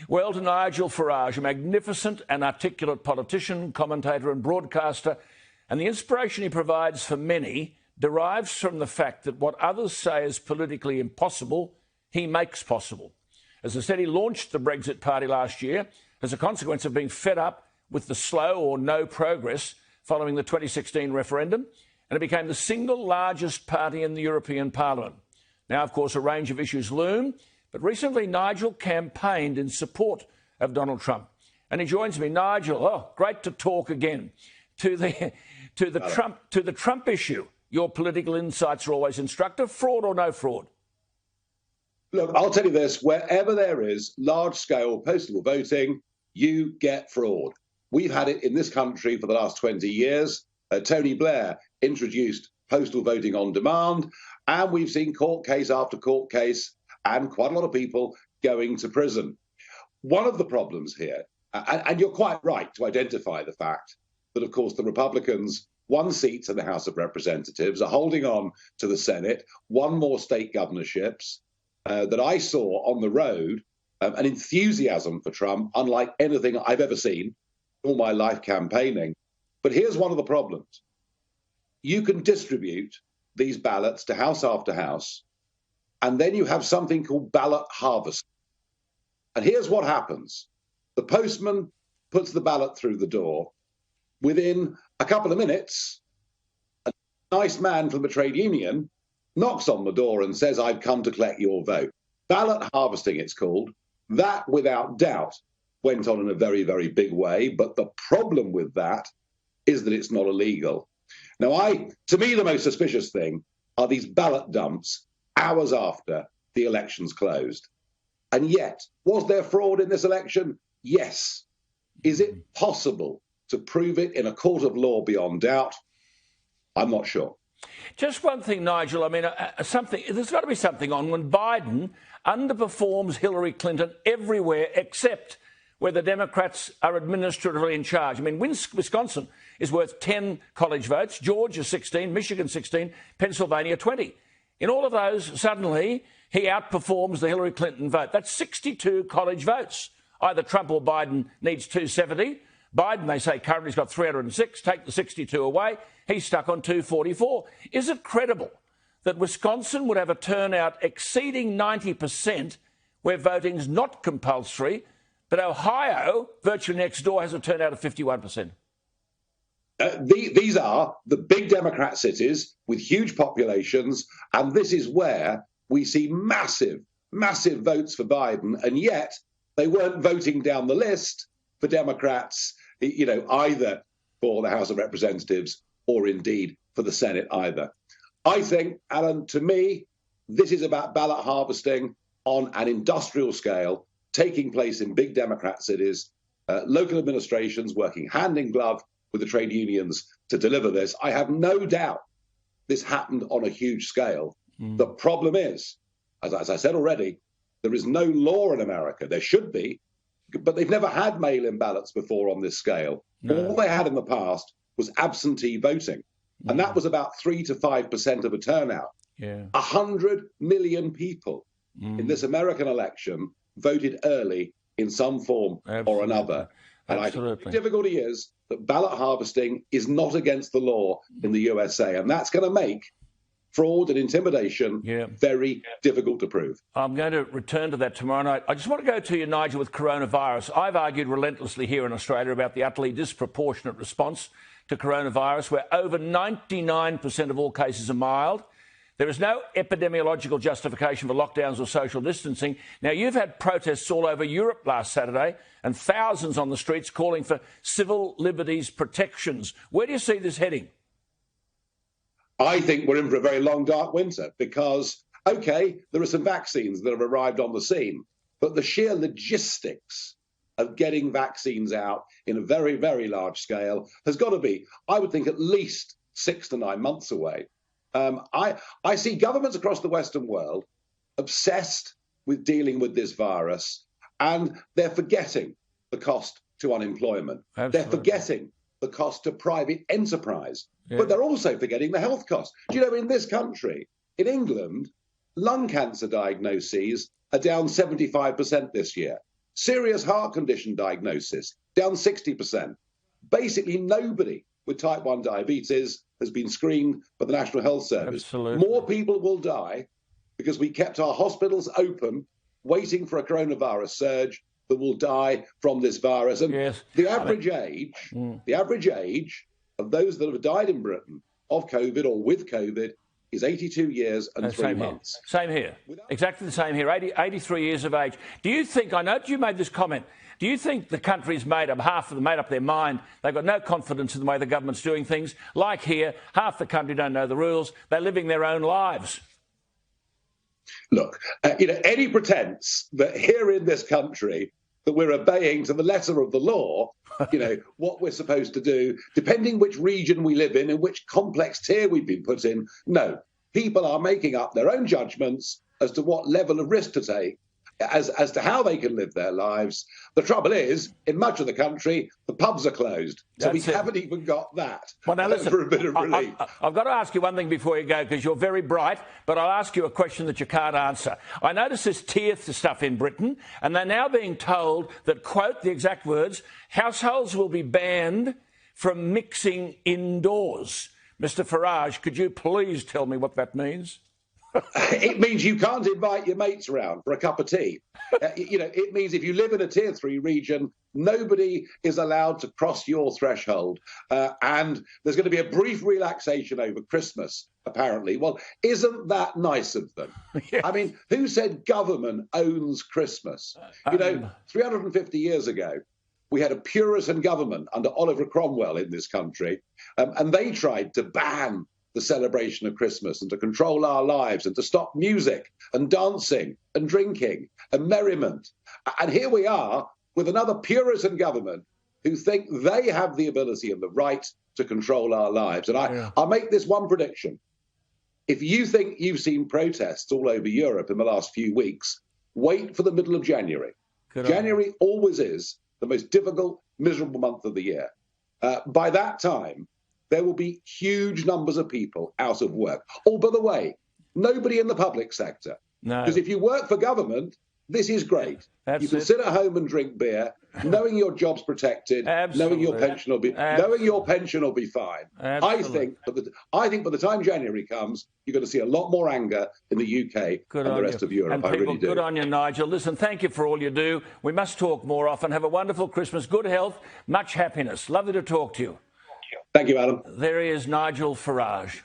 Well, to Nigel Farage, a magnificent and articulate politician, commentator and broadcaster, and the inspiration he provides for many derives from the fact that what others say is politically impossible, he makes possible. As I said, he launched the Brexit Party last year as a consequence of being fed up with the slow or no progress following the 2016 referendum, and it became the single largest party in the European Parliament. Now, of course, a range of issues loom, but recently Nigel campaigned in support of Donald Trump. And he joins me. Nigel, great to talk again. To the Trump issue, your political insights are always instructive. Fraud or no fraud? Look, I'll tell you this, wherever there is large-scale postal voting, you get fraud. We've had it in this country for the last 20 years. Tony Blair introduced postal voting on demand, and we've seen court case after court case and quite a lot of people going to prison. One of the problems here, and you're quite right to identify the fact that, of course, the Republicans won seats in the House of Representatives, are holding on to the Senate, won more state governorships, that I saw on the road, an enthusiasm for Trump, unlike anything I've ever seen all my life campaigning. But here's one of the problems. You can distribute these ballots to house after house, and then you have something called ballot harvest. And here's what happens. The postman puts the ballot through the door. Within a couple of minutes, a nice man from the trade union knocks on the door and says, I've come to collect your vote. Ballot harvesting, it's called. That, without doubt, went on in a very, very big way. But the problem with that is that it's not illegal. Now, to me, the most suspicious thing are these ballot dumps hours after the election's closed. And yet, was there fraud in this election? Yes. Is it possible to prove it in a court of law beyond doubt? I'm not sure. Just one thing, Nigel. I mean, there's got to be something on when Biden underperforms Hillary Clinton everywhere except where the Democrats are administratively in charge. I mean, Wisconsin is worth 10 college votes, Georgia 16, Michigan 16, Pennsylvania 20. In all of those, suddenly, he outperforms the Hillary Clinton vote. That's 62 college votes. Either Trump or Biden needs 270. Biden, they say, currently has got 306. Take the 62 away. He's stuck on 244. Is it credible that Wisconsin would have a turnout exceeding 90% where voting's not compulsory, but Ohio, virtually next door, has a turnout of 51%? These are the big Democrat cities with huge populations, and this is where we see massive, massive votes for Biden, and yet they weren't voting down the list for Democrats, either for the House of Representatives or indeed for the Senate either. I think, Alan, to me, this is about ballot harvesting on an industrial scale, taking place in big Democrat cities, local administrations working hand in glove with the trade unions to deliver this. I have no doubt this happened on a huge scale. The problem is, as I said already, there is no law in America. There should be, but they've never had mail-in ballots before on this scale. No. All they had in the past was absentee voting, and that was about 3 to 5% of a turnout. 100 million people in this American election voted early in some form or another. And I think the difficulty is that ballot harvesting is not against the law in the USA, and that's going to make fraud and intimidation very difficult to prove. I'm going to return to that tomorrow night. I just want to go to you, Nigel, with coronavirus. I've argued relentlessly here in Australia about the utterly disproportionate response to coronavirus, where over 99% of all cases are mild. There is no epidemiological justification for lockdowns or social distancing. Now, you've had protests all over Europe last Saturday and thousands on the streets calling for civil liberties protections. Where do you see this heading? I think we're in for a very long, dark winter because, OK, there are some vaccines that have arrived on the scene, but the sheer logistics of getting vaccines out in a very, very large scale has got to be, I would think, at least 6 to 9 months away. I see governments across the Western world obsessed with dealing with this virus, and they're forgetting the cost to unemployment. Absolutely. They're forgetting the cost to private enterprise, but they're also forgetting the health costs. Do you know, in this country, in England, lung cancer diagnoses are down 75% this year. Serious heart condition diagnosis, down 60%. Basically, nobody with type 1 diabetes has been screened by the National Health Service. Absolutely. More people will die because we kept our hospitals open, waiting for a coronavirus surge, that will die from this virus. And yes. the average age of those that have died in Britain of COVID or with COVID is 82 years and 3 months. Same here. Exactly the same here, 83 years of age. Do you think, I know you made this comment, do you think the country's made up their mind? They've got no confidence in the way the government's doing things. Like here, half the country don't know the rules. They're living their own lives. Look, any pretense that here in this country that we're obeying to the letter of the law, what we're supposed to do, depending which region we live in and which complex tier we've been put in. No, people are making up their own judgments as to what level of risk to take, as to how they can live their lives. The trouble is, in much of the country, the pubs are closed. So we haven't even got that. Well, now listen, for a bit of relief. I've got to ask you one thing before you go, because you're very bright, but I'll ask you a question that you can't answer. I notice this tier stuff in Britain, and they're now being told that, quote the exact words, households will be banned from mixing indoors. Mr Farage, could you please tell me what that means? It means you can't invite your mates around for a cup of tea. It means if you live in a tier 3 region, nobody is allowed to cross your threshold. And there's going to be a brief relaxation over Christmas, apparently. Well, isn't that nice of them? Yes. I mean, who said government owns Christmas? 350 years ago, we had a Puritan government under Oliver Cromwell in this country, and they tried to ban the celebration of Christmas and to control our lives and to stop music and dancing and drinking and merriment. And here we are with another Puritan government who think they have the ability and the right to control our lives. And I'll make this one prediction. If you think you've seen protests all over Europe in the last few weeks, wait for the middle of January. January always is the most difficult, miserable month of the year. By that time, there will be huge numbers of people out of work. Oh, by the way, nobody in the public sector. No. Because if you work for government, this is great. You can sit at home and drink beer, knowing your job's protected, knowing your pension will be fine. Absolutely. I think by the time January comes, you're going to see a lot more anger in the UK and the rest of Europe. And people, I really do. Good on you, Nigel. Listen, thank you for all you do. We must talk more often. Have a wonderful Christmas, good health, much happiness. Lovely to talk to you. Thank you, Adam. There is Nigel Farage.